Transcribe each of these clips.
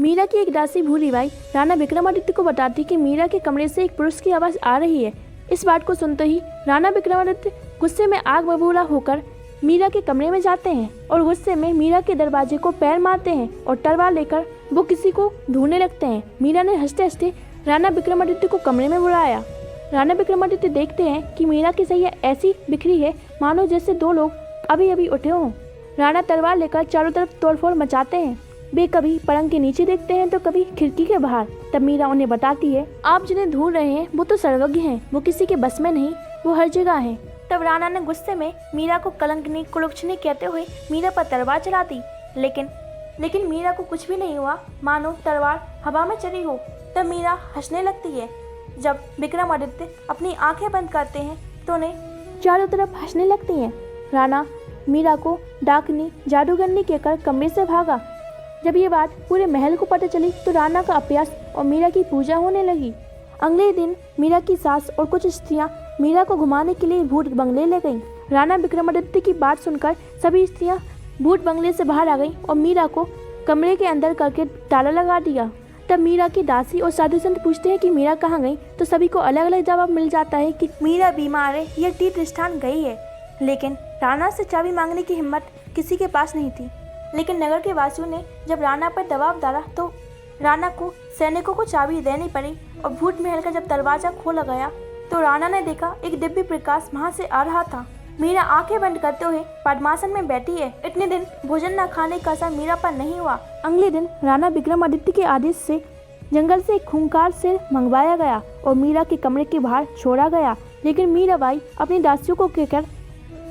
मीरा की एक दासी भूरी बाई राणा विक्रमादित्य को बताती कि मीरा के कमरे से एक पुरुष की आवाज आ रही है। इस बात को सुनते ही राणा विक्रमादित्य गुस्से में आग बबूला होकर मीरा के कमरे में जाते हैं और गुस्से में मीरा के दरवाजे को पैर मारते हैं और तलवार लेकर वो किसी को ढूंढने लगते हैं। मीरा ने हंसते हंसते राणा विक्रमादित्य को कमरे में बुलाया। राणा विक्रमादित्य देखते हैं कि मीरा की सैया ऐसी बिखरी है मानो जैसे दो लोग अभी अभी उठे हों। राणा तलवार लेकर चारों तरफ तोड़फोड़ मचाते हैं। वे कभी पलंग के नीचे देखते हैं तो कभी खिड़की के बाहर। तब मीरा उन्हें बताती है, आप जिन्हें ढूंढ रहे हैं वो तो सर्वज्ञ हैं, वो किसी के बस में नहीं, वो हर जगह हैं। तब राणा ने गुस्से में मीरा को कलंकनी कुलक्षणी कहते हुए मीरा पर तलवार चला दी, लेकिन मीरा को कुछ भी नहीं हुआ, मानो तलवार हवा में चली हो। तब मीरा हंसने लगती है। जब विक्रमादित्य अपनी आंखें बंद करते हैं तो उन्हें चारों तरफ हंसने लगती हैं। राणा मीरा को डाकनी जादूगरनी कहकर कमरे से भागा। जब ये बात पूरे महल को पता चली तो राणा का अभ्यास और मीरा की पूजा होने लगी। अगले दिन मीरा की सास और कुछ स्त्रियां मीरा को घुमाने के लिए भूत बंगले ले गईं। राणा विक्रमादित्य की बात सुनकर सभी स्त्रियां भूत बंगले से बाहर आ गईं और मीरा को कमरे के अंदर करके ताला लगा दिया। तब मीरा की दासी और साधु संत पूछते हैं कि मीरा कहाँ गई, तो सभी को अलग अलग जवाब मिल जाता है कि मीरा बीमार है या तीर्थ स्थान गई है। लेकिन राणा से चाबी मांगने की हिम्मत किसी के पास नहीं थी। लेकिन नगर के वासियों ने जब राणा पर दबाव डाला तो राणा को सैनिकों को चाबी देनी पड़ी और भूत महल का जब दरवाजा खोला गया तो राणा ने देखा एक दिव्य प्रकाश वहां से आ रहा था। मीरा आंखें बंद करते हुए पद्मासन में बैठी है। इतने दिन भोजन न खाने का असर मीरा पर नहीं हुआ। अगले दिन राणा विक्रमादित्य के आदेश से जंगल से एक खूंखार शेर मंगवाया गया और मीरा के कमरे के बाहर छोड़ा गया। लेकिन मीराबाई अपनी दासियों को कहकर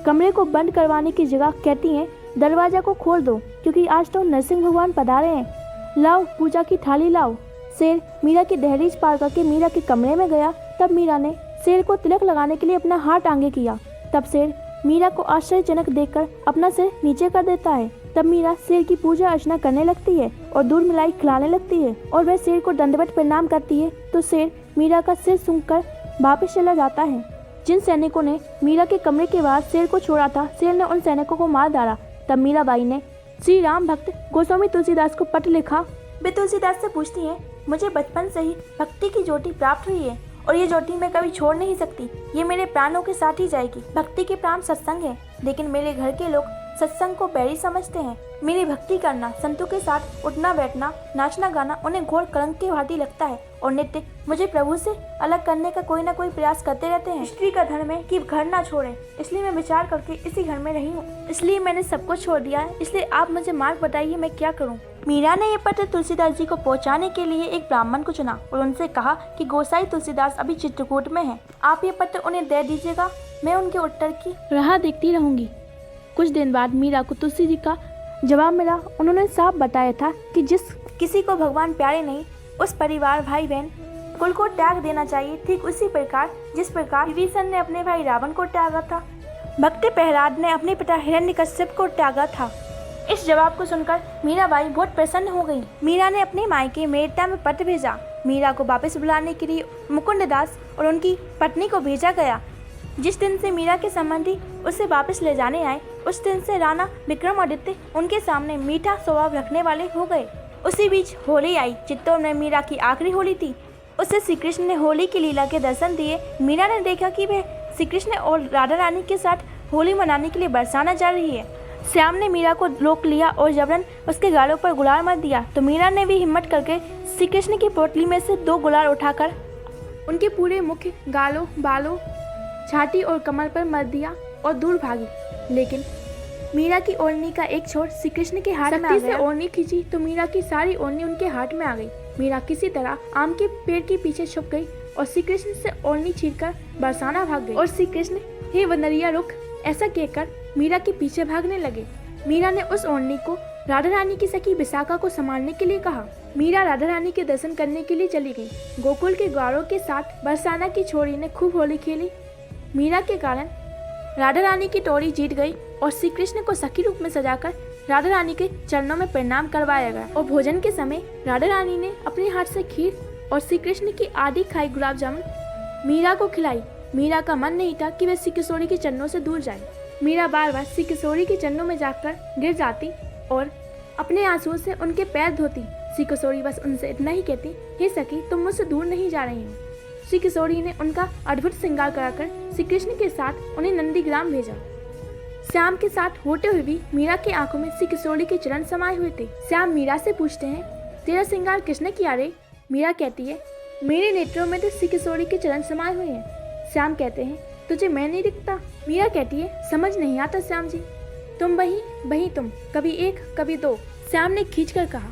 कमरे को बंद करवाने की जगह कहती हैं, दरवाजा को खोल दो क्योंकि आज तो नरसिंह भगवान पधारे हैं। लाओ पूजा की थाली लाओ। शेर मीरा की दहलीज पार करके मीरा के कमरे में गया। तब मीरा ने शेर को तिलक लगाने के लिए अपना हाथ आगे किया। तब शेर मीरा को आश्चर्यजनक देखकर अपना सिर नीचे कर देता है। तब मीरा शेर की पूजा अर्चना करने लगती है और दूध मिलाई खिलाने लगती है और वह शेर को दंडवत प्रणाम करती है तो शेर मीरा का सिर सूंघकर वापस चला जाता है। जिन सैनिकों ने मीरा के कमरे के बाहर शेर को छोड़ा था, शेर ने उन सैनिकों को मार डाला। तब मीराबाई ने श्री राम भक्त गोस्वामी तुलसीदास को पत्र लिखा। वे तुलसीदास से पूछती हैं, मुझे बचपन से ही भक्ति की ज्योति प्राप्त हुई है और ये ज्योति मैं कभी छोड़ नहीं सकती। ये मेरे प्राणों के साथ ही जाएगी। भक्ति के प्राण सत्संग है, लेकिन मेरे घर के लोग सत्संग को बैरी समझते हैं। मेरी भक्ति करना, संतों के साथ उठना बैठना, नाचना गाना उन्हें घोर कलंक के भांति लगता है और नित्य मुझे प्रभु से अलग करने का कोई ना कोई प्रयास करते रहते हैं। स्त्री का धर्म है कि घर ना छोड़े, इसलिए मैं विचार करके इसी घर में रही हूँ। इसलिए मैंने सब कुछ छोड़ दिया है। इसलिए आप मुझे मार्ग बताइए, मैं क्या करूँ। मीरा ने ये पत्र तुलसीदास जी को पहुंचाने के लिए एक ब्राह्मण को चुना और उनसे कहा कि गोसाई तुलसीदास अभी चित्रकूट में हैं। आप ये पत्र उन्हें दे दीजिएगा, मैं उनके उत्तर की राह देखती रहूंगी। कुछ दिन बाद मीरा को तुलसी जी का जवाब मिला। उन्होंने साफ बताया था कि जिस किसी को भगवान प्यारे नहीं, उस परिवार भाई बहन कुल को त्याग देना चाहिए। ठीक उसी प्रकार जिस प्रकार विभीषण ने अपने भाई रावण को त्यागा था, भक्त प्रहलाद ने अपने पिता हिरण्यकश्यप को त्यागा था। इस जवाब को सुनकर मीराबाई बहुत प्रसन्न हो गई। मीरा ने अपने मायके मेरता में पत्र भेजा। मीरा को वापस बुलाने के लिए मुकुंददास और उनकी पत्नी को भेजा गया। जिस दिन से मीरा के संबंधी उसे वापस ले जाने आए, उस दिन से राणा विक्रमादित्य उनके सामने मीठा स्वभाव रखने वाले हो गए। उसी बीच होली आई। चित्तौड़ में मीरा की आखिरी होली थी। उसे श्री कृष्ण ने होली की लीला के दर्शन दिए। मीरा ने देखा कि वह श्री कृष्ण और राधा रानी के साथ होली मनाने के लिए बरसाना जा रही है। श्याम ने मीरा को रोक लिया और जबरन उसके गालों पर गुलाल मत दिया तो मीरा ने भी हिम्मत करके श्री कृष्ण की पोटली में से 2 गुलाल उठाकर उनके पूरे मुख, गालों, बालों, छाती और कमर पर मर दिया और दूर भागी। लेकिन मीरा की ओढ़नी का एक छोर श्री कृष्ण के हाथ में आ गया। ओढ़नी खींची तो मीरा की सारी ओढ़नी उनके हाथ में आ गई। मीरा किसी तरह आम के पेड़ के पीछे छुप गई और श्री कृष्ण से ओढ़नी छीनकर बरसाना भाग गई। और श्री कृष्ण, हे वनरिया रुक, ऐसा कहकर मीरा के पीछे भागने लगे। मीरा ने उस ओढ़नी को राधा रानी की सखी विशाखा को संभालने के लिए कहा। मीरा राधा रानी के दर्शन करने के लिए चली गई। गोकुल के ग्वारों के साथ बरसाना की छोरी ने खूब होली खेली। मीरा के कारण राधा रानी की टोरी जीत गई और श्री कृष्ण को सखी रूप में सजाकर राधा रानी के चरणों में प्रणाम करवाया गया। और भोजन के समय राधा रानी ने अपने हाथ से खीर और श्री कृष्ण की आधी खाई गुलाब जामुन मीरा को खिलाई। मीरा का मन नहीं था कि वह श्री किशोरी के चरणों से दूर जाए। मीरा बार बार श्री किशोरी के चरणों में जाकर गिर जाती और अपने आंसुओं से उनके पैर धोती। श्री किशोरी बस उनसे इतना ही कहती, हे सखी तुम मुझसे दूर नहीं जा रही हो। श्री किशोरी ने उनका अद्भुत श्रृंगार कराकर श्री कृष्ण के साथ उन्हें नंदीग्राम भेजा। श्याम के साथ होते हुए भी मीरा की आंखों में श्री किशोरी के चरण समाये हुए थे। श्याम मीरा से पूछते हैं, तेरा श्रृंगार किसने किया रे? मीरा कहती है, मेरे नेत्रों में तो श्री किशोरी के चरण समाये हुए हैं। श्याम कहते हैं, तुझे मैं नहीं दिखता? मीरा कहती है, समझ नहीं आता श्याम जी, तुम वही तुम, कभी एक कभी दो। श्याम ने खींचकर कहा,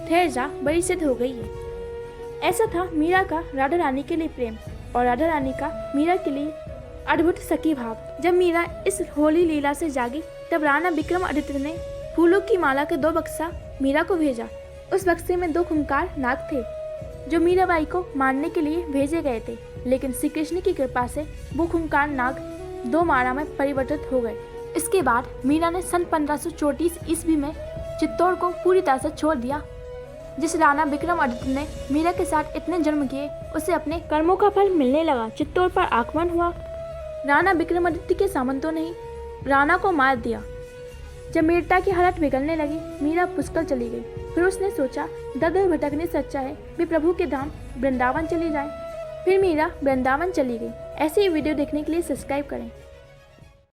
ठहर जा, बड़ी सिद्ध हो गई है। ऐसा था मीरा का राधा रानी के लिए प्रेम और राधा रानी का मीरा के लिए अद्भुत सखी भाव। जब मीरा इस होली लीला से जागी तब राणा विक्रमादित्य ने फूलों की माला के 2 बक्सा मीरा को भेजा। उस बक्से में 2 खूंखार नाग थे जो मीराबाई को मारने के लिए भेजे गए थे, लेकिन श्री कृष्ण की कृपा से वो खूंखार नाग 2 मारा में परिवर्तित हो गए। इसके बाद मीरा ने सन 1534 ईस्वी में चित्तौड़ को पूरी तरह से छोड़ दिया। जिस राणा विक्रमादित्य ने मीरा के साथ इतने जन्म किए उसे अपने कर्मों का फल मिलने लगा। चित्तौड़ पर आक्रमण हुआ। राणा विक्रमादित्य के सामंतों ने राणा को मार दिया। जब मीरता की हालत बिगड़ने लगी, मीरा पुष्कर चली गई। फिर उसने सोचा, दर भटकने से अच्छा है वे प्रभु के धाम वृंदावन चली जाए। फिर मीरा वृंदावन चली गई। ऐसी वीडियो देखने के लिए सब्सक्राइब करें।